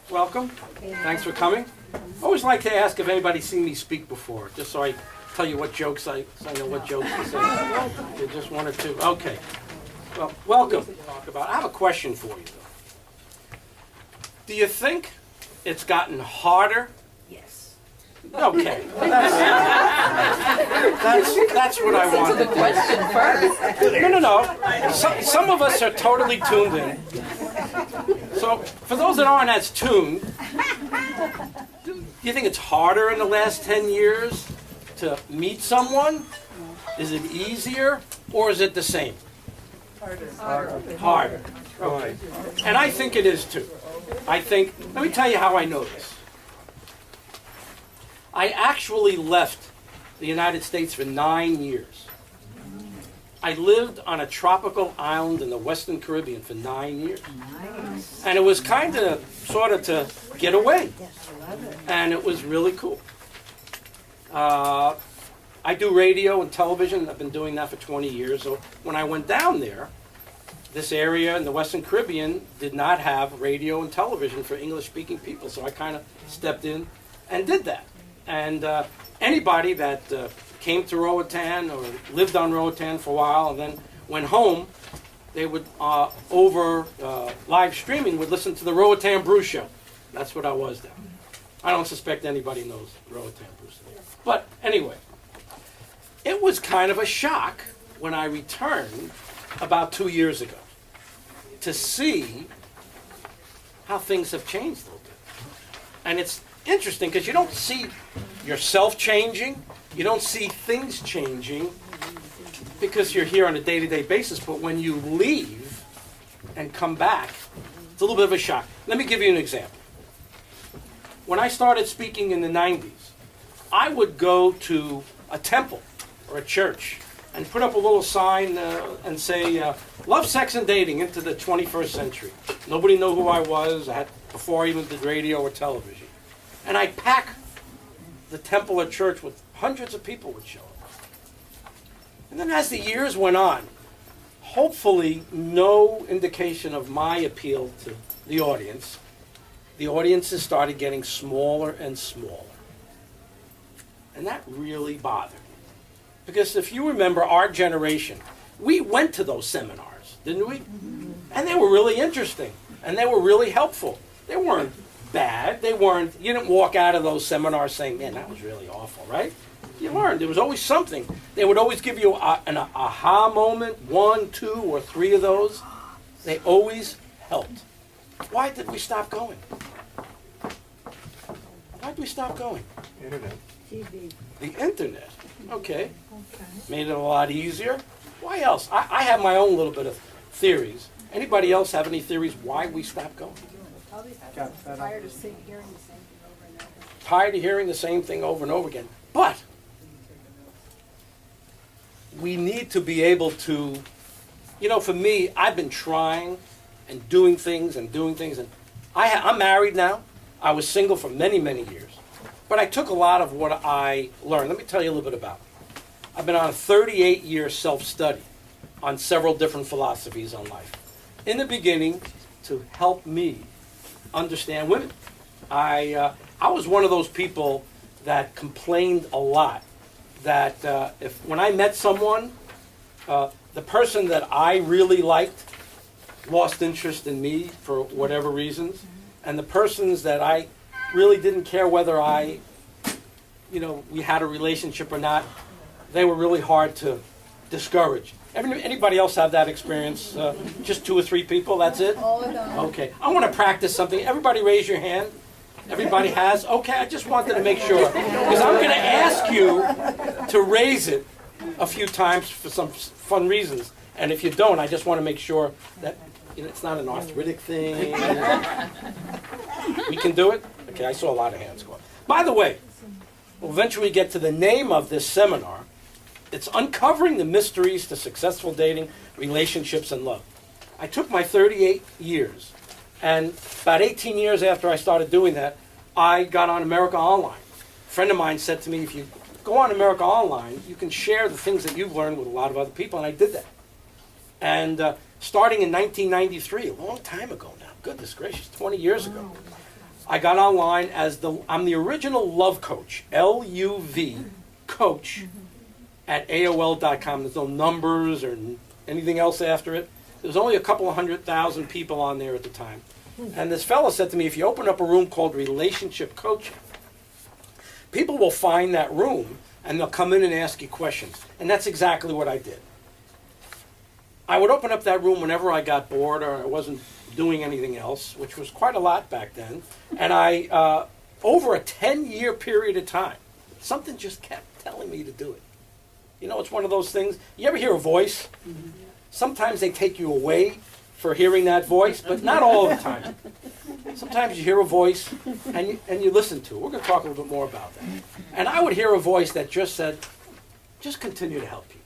welcome. Thanks for coming. I always like to ask if anybody's seen me speak before, just so I tell you what jokes so I know what jokes to say. Yeah, just one or two. Okay. Well, welcome. I have a question for you, though. Do you think it's gotten harder? Yes. Okay. That's what I wanted to Question first. No. Some of us are totally tuned in. So, for those that aren't as tuned, do you think it's harder in the last 10 years to meet someone? Is it easier, or is it the same? Harder. Okay. And I think it is too. Let me tell you how I know this. I actually left the United States for 9 years. I lived on a tropical island in the Western Caribbean for 9 years. Nice. And it was kind of, sort of to get away. And it was really cool. I do radio and television. I've been doing that for 20 years. So when I went down there, this area in the Western Caribbean did not have radio and television for English-speaking people. So I kind of stepped in and did that. And anybody that came to Roatan or lived on Roatan for a while and then went home, they would, over live streaming, would listen to the Roatan Brew Show. That's what I was then. I don't suspect anybody knows Roatan Brew Show. But anyway, it was kind of a shock when I returned about 2 years ago to see how things have changed a little bit. And it's interesting because you don't see yourself changing, you don't see things changing because you're here on a day-to-day basis, but when you leave and come back, it's a little bit of a shock. Let me give you an example. When I started speaking in the 90s, I would go to a temple or a church and put up a little sign and say, love, sex, and dating into the 21st century. Nobody knew who I was before I even did radio or television. And I'd pack the temple or church with hundreds of people would show up. And then as the years went on, hopefully no indication of my appeal to the audiences started getting smaller and smaller. And that really bothered me. Because if you remember our generation, we went to those seminars, didn't we? And they were really interesting. And they were really helpful. They weren't bad. You didn't walk out of those seminars saying, man, that was really awful, right? You learned. There was always something. They would always give you an aha moment, 1, 2, or 3 of those. They always helped. Why did we stop going? Why did we stop going? Internet. TV. The internet. Okay. Made it a lot easier. Why else? I have my own little bit of theories. Anybody else have any theories why we stopped going? Tired of hearing the same thing over and over. Tired of hearing the same thing over and over again. But we need to be able to, for me, I've been trying and doing things, and I'm married now. I was single for many, many years. But I took a lot of what I learned. Let me tell you a little bit about it. I've been on a 38-year self-study on several different philosophies on life. In the beginning, to help me understand women. I was one of those people that complained a lot that when I met someone, the person that I really liked lost interest in me for whatever reasons, and the persons that I really didn't care whether we had a relationship or not, they were really hard to discourage. Anybody else have that experience? Just 2 or 3 people, that's it? All of them. Okay. I want to practice something. Everybody raise your hand. Everybody has? Okay, I just wanted to make sure. Because I'm going to ask you to raise it a few times for some fun reasons. And if you don't, I just want to make sure that it's not an arthritic thing. We can do it? Okay, I saw a lot of hands go up. By the way, we'll eventually get to the name of this seminar. It's Uncovering the Mysteries to Successful Dating, Relationships, and Love. I took my 38 years, and about 18 years after I started doing that, I got on America Online. A friend of mine said to me, if you go on America Online, you can share the things that you've learned with a lot of other people, and I did that. And starting in 1993, a long time ago now, goodness gracious, 20 years ago, I got online as I'm the original Luvcoach, L-U-V, coach, at AOL.com. There's no numbers or anything else after it. There was only a couple of 100,000 people on there at the time. And this fellow said to me, if you open up a room called relationship coaching, people will find that room and they'll come in and ask you questions. And that's exactly what I did. I would open up that room whenever I got bored or I wasn't doing anything else, which was quite a lot back then. And I, over a 10-year period of time, something just kept telling me to do it. You know, it's one of those things. You ever hear a voice? Sometimes they take you away for hearing that voice, but not all the time. Sometimes you hear a voice and you listen to it. We're going to talk a little bit more about that. And I would hear a voice that just said, just continue to help people.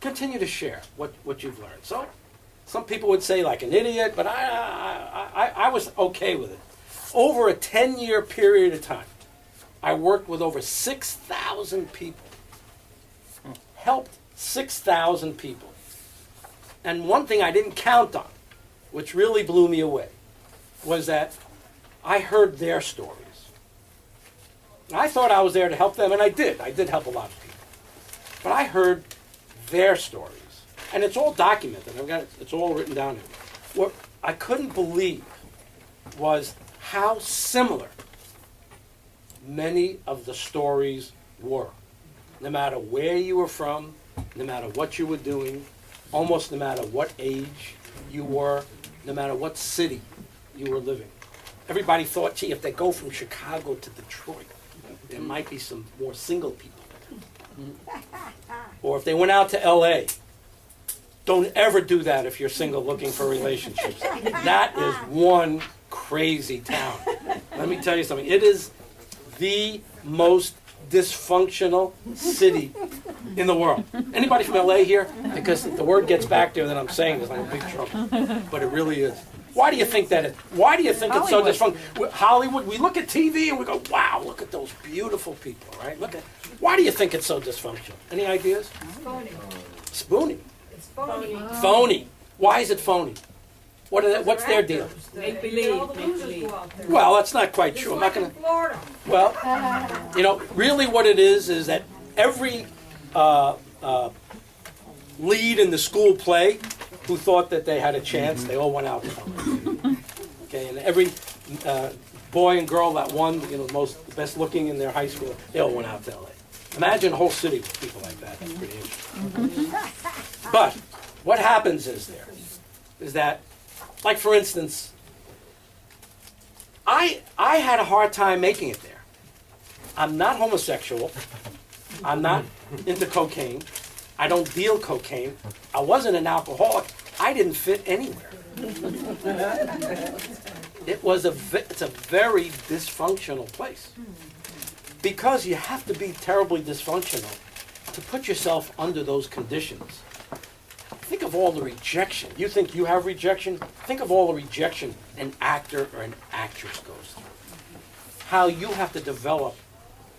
Continue to share what you've learned. So some people would say like an idiot, but I was okay with it. Over a 10-year period of time, I worked with over 6,000 people. Helped 6,000 people. And one thing I didn't count on, which really blew me away, was that I heard their stories. I thought I was there to help them, and I did. I did help a lot of people. But I heard their stories. And it's all documented. It's all written down here. What I couldn't believe was how similar many of the stories were. No matter where you were from, no matter what you were doing, almost no matter what age you were, no matter what city you were living. Everybody thought, gee, if they go from Chicago to Detroit, there might be some more single people. Or if they went out to LA, don't ever do that if you're single looking for relationships. That is one crazy town. Let me tell you something. It is the most dysfunctional city in the world. Anybody from LA here? Because if the word gets back there, then I'm saying this, I'm in big trouble. But it really is. Why do you think that is? Why do you think it's so dysfunctional? Hollywood, we look at TV and we go, wow, look at those beautiful people, right? Look at. Why do you think it's so dysfunctional? Any ideas? Phony. Spooning. It's phony. Phony. Why is it phony? What's their deal? Make believe. Well, that's not quite true. I'm not going to. Well, you know, really what it is that every lead in the school play who thought that they had a chance, they all went out to LA. Okay, and every boy and girl that won, you know, the best looking in their high school, they all went out to LA. Imagine a whole city with people like that. That's pretty interesting. But what happens is that, like for instance, I had a hard time making it there. I'm not homosexual. I'm not into cocaine. I don't deal cocaine. I wasn't an alcoholic. I didn't fit anywhere. It's a very dysfunctional place. Because you have to be terribly dysfunctional to put yourself under those conditions. Think of all the rejection. You think you have rejection? Think of all the rejection an actor or an actress goes through. How you have to develop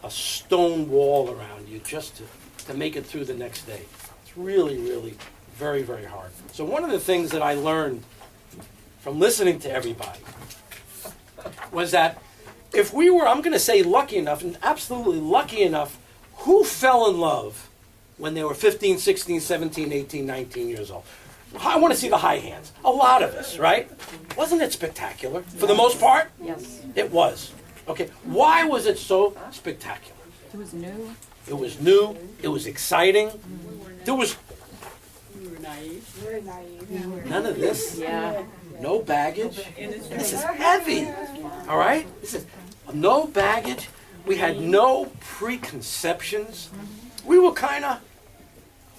a stone wall around you just to make it through the next day. It's really, really very, very hard. So one of the things that I learned from listening to everybody was that if we were, I'm going to say lucky enough, and absolutely lucky enough, who fell in love when they were 15, 16, 17, 18, 19 years old? I want to see the high hands. A lot of us, right? Wasn't it spectacular? For the most part? Yes. It was. Okay, why was it so spectacular? It was new. It was new. It was exciting. There was We were naive. Very naive. none of this. Yeah. No baggage. This is heavy. All right? This is no baggage. We had no preconceptions. We were kind of,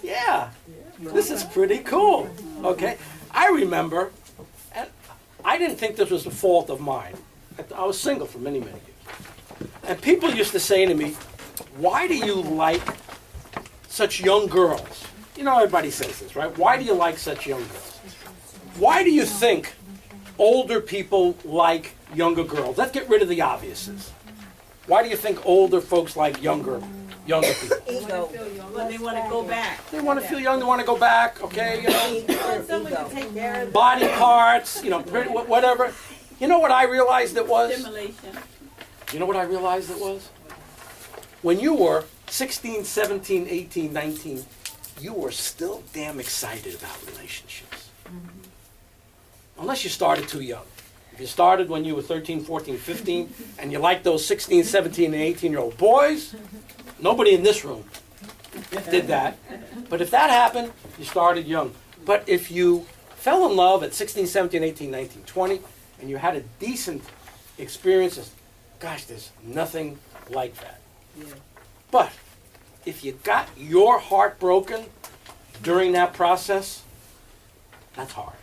yeah, this is pretty cool. Okay? I remember, and I didn't think this was a fault of mine. I was single for many, many years. And people used to say to me, why do you like such young girls? You know, everybody says this, right? Why do you like such young girls? Why do you think older people like younger girls? Let's get rid of the obviouses. Why do you think older folks like younger people? Ego. But they want to go back. They want to feel young, they want to go back, okay, you know, Someone to take care of body parts, you know, whatever. You know what I realized it was? Stimulation. You know what I realized it was? When you were 16, 17, 18, 19, you were still damn excited about relationships. Unless you started too young. If you started when you were 13, 14, 15, and you liked those 16, 17, and 18-year-old boys, nobody in this room did that. But if that happened, you started young. But if you fell in love at 16, 17, 18, 19, 20, and you had a decent experience, gosh, there's nothing like that. But if you got your heart broken during that process, that's hard.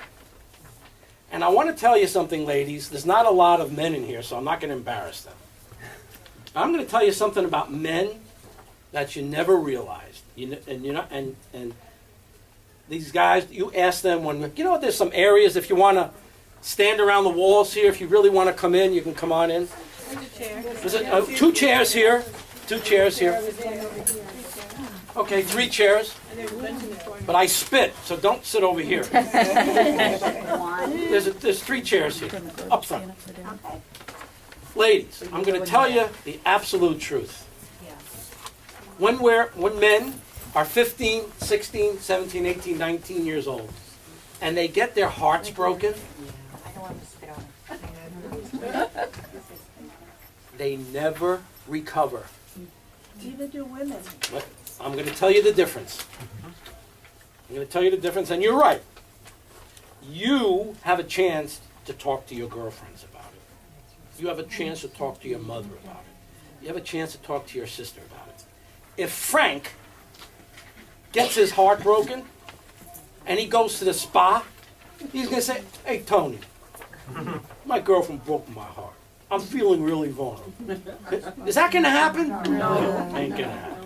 And I want to tell you something, ladies. There's not a lot of men in here, so I'm not going to embarrass them. I'm going to tell you something about men that you never realized. And these guys, you ask them when, there's some areas, if you want to stand around the walls here, if you really want to come in, you can come on in. There's two chairs here. Two chairs here. Okay, 3 chairs. But I spit, so don't sit over here. There's 3 chairs here, up front. Ladies, I'm going to tell you the absolute truth. When men are 15, 16, 17, 18, 19 years old, and they get their hearts broken, they never recover. Neither do women. But I'm going to tell you the difference. I'm going to tell you the difference, and you're right. You have a chance to talk to your girlfriends about it. You have a chance to talk to your mother about it. You have a chance to talk to your sister about it. If Frank gets his heart broken and he goes to the spa, he's going to say, "Hey, Tony, my girlfriend broke my heart. I'm feeling really vulnerable." Is that going to happen? No. Ain't going to happen.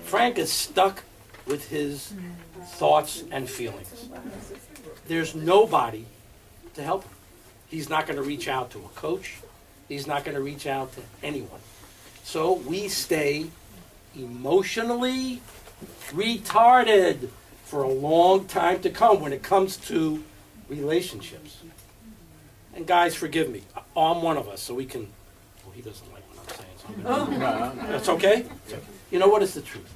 Frank is stuck with his thoughts and feelings. There's nobody to help him. He's not going to reach out to a coach. He's not going to reach out to anyone. So we stay emotionally retarded for a long time to come when it comes to relationships. And guys, forgive me. I'm one of us, so we can... Well, he doesn't like what I'm saying, so I'm gonna... That's okay? You know what is the truth?